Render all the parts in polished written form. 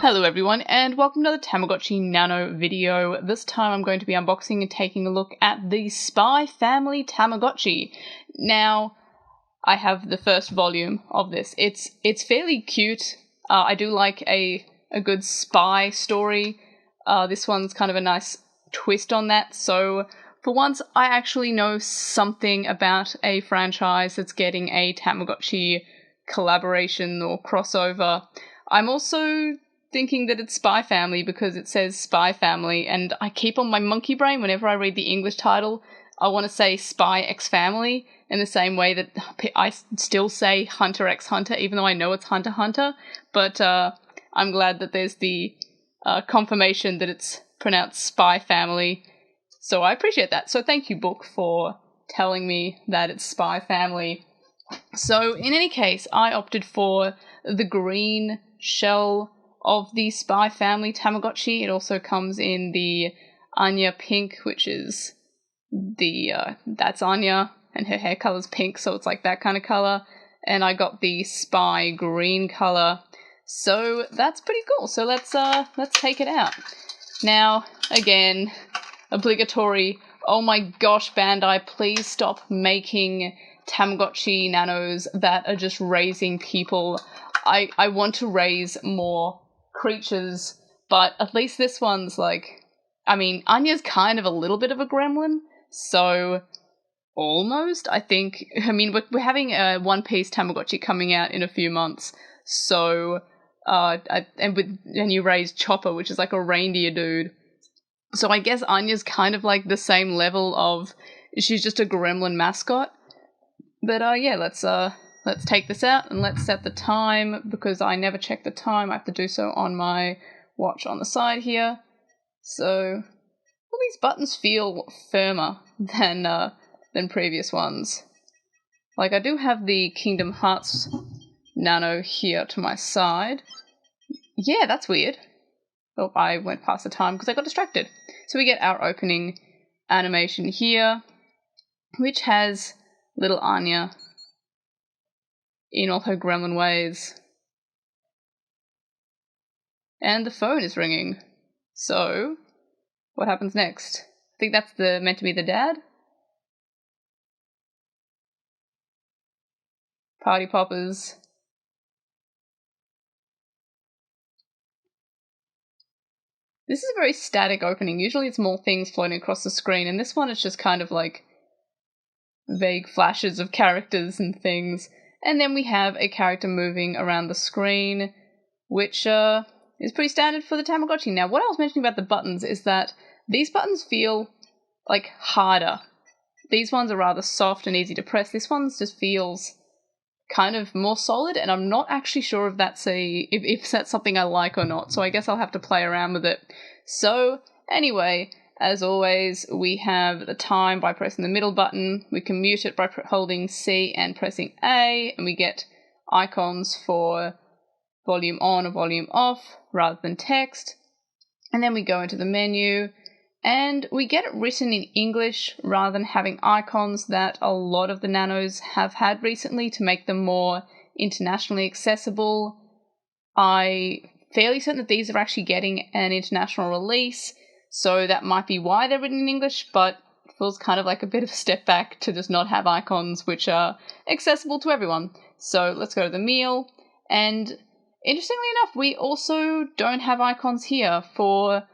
Hello everyone, and welcome to the Tamagotchi Nano video. This time I'm going to be unboxing and taking a look at the SpyXFamily Tamagotchi. Now, I have the first volume of this. It's fairly cute. I do like a good spy story. This one's kind of a nice twist on that, so for once I actually know something about a franchise that's getting a Tamagotchi collaboration or crossover. I'm also thinking that it's SpyXFamily because it says SpyXFamily, and I keep on my monkey brain whenever I read the English title, I want to say SpyXFamily in the same way that I still say Hunter x Hunter, even though I know it's Hunter x Hunter, but I'm glad that there's the confirmation that it's pronounced SpyXFamily, so I appreciate that. So thank you, book, for telling me that it's SpyXFamily. So in any case, I opted for the green shell of the SpyXFamily Tamagotchi. It also comes in the Anya pink, which is that's Anya, and her hair color's pink, so it's like that kind of color. And I got the Spy green color, so that's pretty cool. So let's take it out. Now, again, obligatory. Oh my gosh, Bandai, please stop making Tamagotchi nanos that are just raising people. I want to raise more creatures, but at least this one's like, I mean, Anya's kind of a little bit of a gremlin, so almost, I think. I mean, we're having a One Piece Tamagotchi coming out in a few months, so and you raise Chopper, which is like a reindeer dude. So I guess Anya's kind of like the same level of, she's just a gremlin mascot. But yeah, let's take this out and let's set the time, because I never check the time. I have to do so on my watch on the side here. So all these buttons feel firmer than previous ones. Like, I do have the Kingdom Hearts Nano here to my side. Yeah, that's weird. Oh, I went past the time because I got distracted. So we get our opening animation here, which has little Anya in all her gremlin ways. And the phone is ringing. So, what happens next? I think that's meant to be the dad. Party poppers. This is a very static opening. Usually it's more things floating across the screen, and this one is just kind of like vague flashes of characters and things. And then we have a character moving around the screen, which is pretty standard for the Tamagotchi. Now, what I was mentioning about the buttons is that these buttons feel like harder. These ones are rather soft and easy to press. This one just feels kind of more solid, and I'm not actually sure if that's if that's something I like or not, so I guess I'll have to play around with it. So anyway, as always, we have the time by pressing the middle button. We can mute it by holding C and pressing A, and we get icons for volume on or volume off rather than text. And then we go into the menu, and we get it written in English rather than having icons that a lot of the Nanos have had recently to make them more internationally accessible. I'm fairly certain that these are actually getting an international release, so that might be why they're written in English, but it feels kind of like a bit of a step back to just not have icons which are accessible to everyone. So let's go to the meal, and interestingly enough, we also don't have icons here for,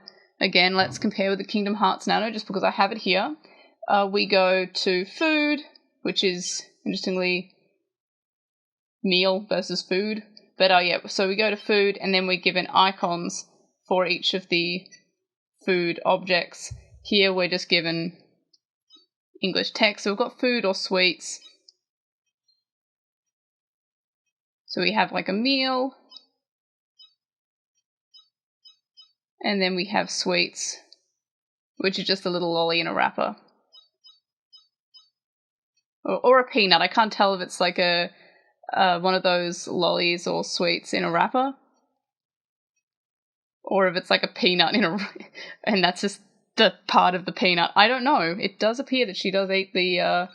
again, let's compare with the Kingdom Hearts Nano, just because I have it here. We go to food, which is, interestingly, meal versus food. But yeah, so we go to food, and then we're given icons for each of the food objects. Here we're just given English text, so we've got food or sweets. So we have like a meal, and then we have sweets, which is just a little lolly in a wrapper. Or a peanut. I can't tell if it's like a one of those lollies or sweets in a wrapper, or if it's like a peanut in a and that's just the part of the peanut. I don't know. It does appear that she does eat the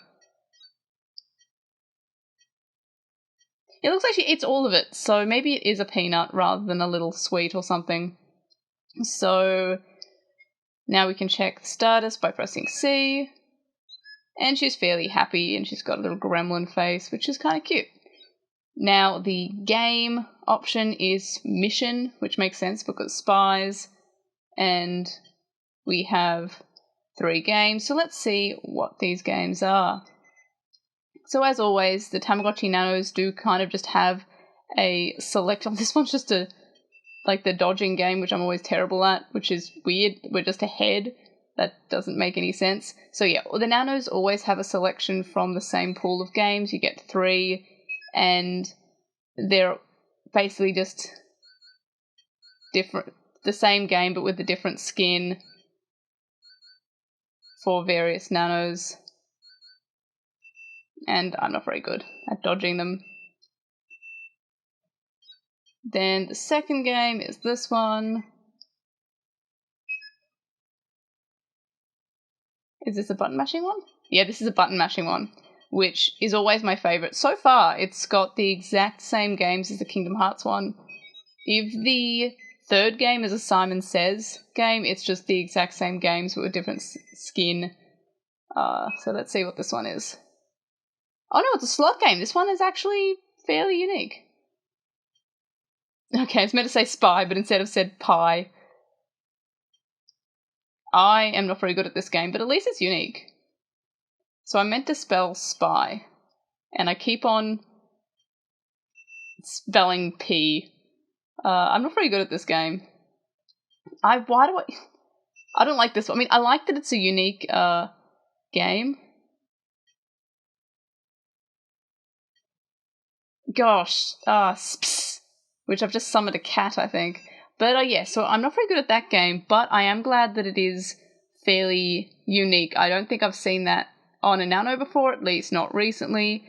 It looks like she eats all of it, so maybe it is a peanut rather than a little sweet or something. So now we can check the status by pressing C. And she's fairly happy, and she's got a little gremlin face, which is kind of cute. Now, the game option is mission, which makes sense because spies, and we have 3 games. So let's see what these games are. So as always, the Tamagotchi Nanos do kind of just have a selection. This one's just like the dodging game, which I'm always terrible at, which is weird. We're just ahead. That doesn't make any sense. So yeah, the Nanos always have a selection from the same pool of games. You get 3, and they're basically just different, the same game but with a different skin for various Nanos. And I'm not very good at dodging them. Then the second game is this one. Is this a button mashing one? Yeah, this is a button mashing one, which is always my favourite. So far, it's got the exact same games as the Kingdom Hearts one. If the third game is a Simon Says game, it's just the exact same games with a different skin. So let's see what this one is. Oh no, it's a slot game. This one is actually fairly unique. Okay, it's meant to say spy, but instead I've said pie. I am not very good at this game, but at least it's unique. So I meant to spell spy, and I keep on spelling P. I'm not very good at this game. I don't like this one. I mean, I like that it's a unique game. Gosh, sps, which I've just summoned a cat, I think. But yeah, so I'm not very good at that game, but I am glad that it is fairly unique. I don't think I've seen that on a Nano before, at least not recently.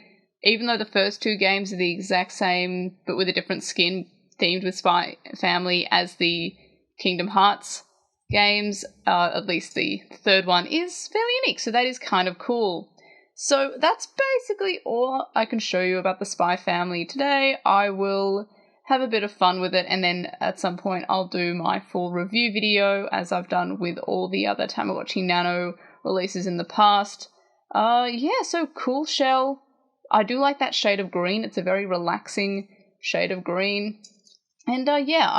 Even though the first 2 games are the exact same, but with a different skin, themed with SpyXFamily as the Kingdom Hearts games, at least the third one is fairly unique, so that is kind of cool. So that's basically all I can show you about the SpyXFamily today. I will have a bit of fun with it, and then at some point I'll do my full review video, as I've done with all the other Tamagotchi Nano releases in the past. Yeah, so cool shell. I do like that shade of green. It's a very relaxing shade of green. And yeah,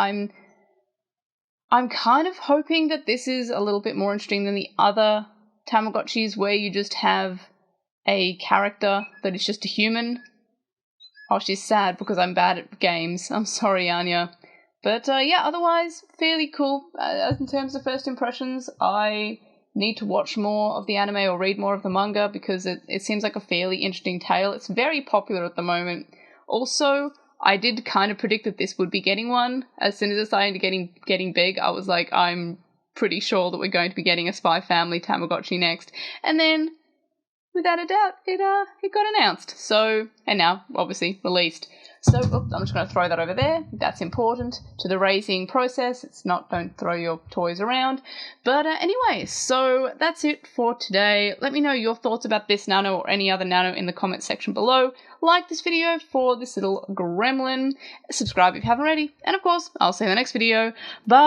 I'm kind of hoping that this is a little bit more interesting than the other Tamagotchis, where you just have a character that is just a human. Oh, she's sad because I'm bad at games. I'm sorry, Anya. But yeah, otherwise, fairly cool. In terms of first impressions, I need to watch more of the anime or read more of the manga because it seems like a fairly interesting tale. It's very popular at the moment. Also, I did kind of predict that this would be getting one. As soon as it started getting big, I was like, I'm pretty sure that we're going to be getting a SpyXFamily Tamagotchi next. And then, without a doubt, it got announced. So, and now, obviously, released. So, I'm just going to throw that over there. That's important to the raising process. It's not, don't throw your toys around. But anyway, so that's it for today. Let me know your thoughts about this Nano or any other Nano in the comment section below. Like this video for this little gremlin. Subscribe if you haven't already. And of course, I'll see you in the next video. Bye!